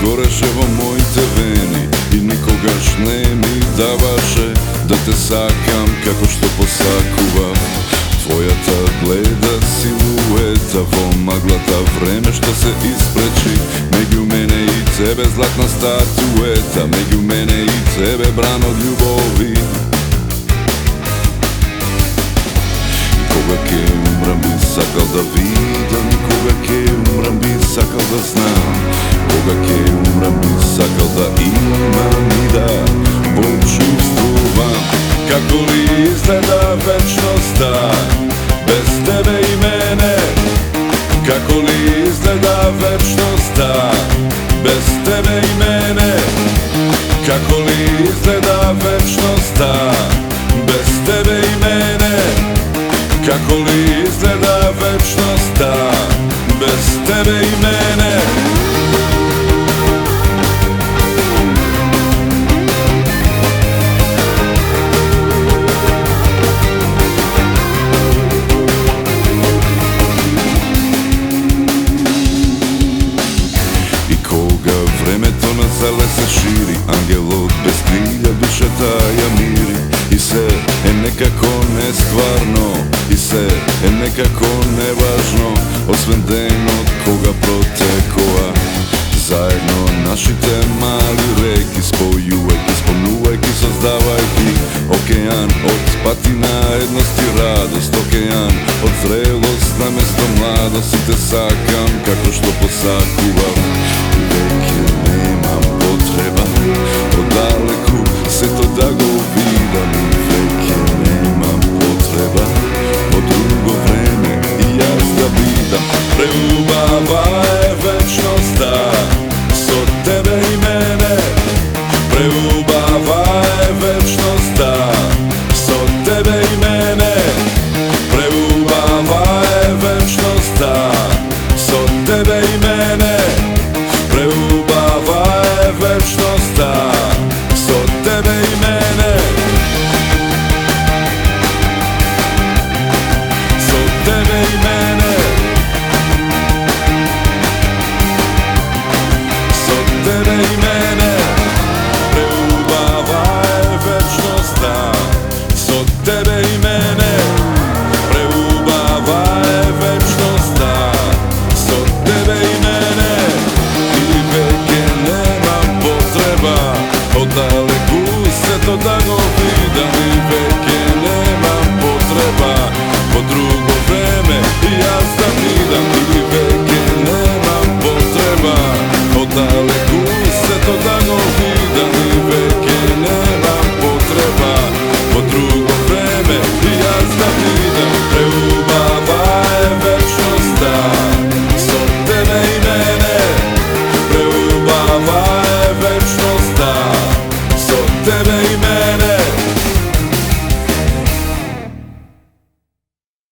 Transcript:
гореше во моите вени и никогаш не ми даваше да те сакам како што посакував. Твојата бледа силуета во маглата, време што се испречи меѓу мене и тебе, златна статуета меѓу мене и тебе, бран од љубови. Кога ќе умрам би сакал да видам, кога ќе умрам би сакал да знам, кога ќе умрам би сакал да имам и да почувствувам како ли изгледа вечноста без тебе и мене, како ли изгледа вечноста без тебе и мене, како ли изгледа вечноста без тебе и мене, како ли изгледа вечноста без тебе и мене. Времето на зале се шири, ангелот без крилја душата ја мири. И се е некако нестварно, и се е некако неважно, освен денот кога протекува. Заедно нашите мали реки, спојувајќи, спомнувајќи, создавајќи океан од патина, едност и радост, океан од зрелост на место младост. И те сакам како што посакувам, веќе немам потреба, оддалеку сето да го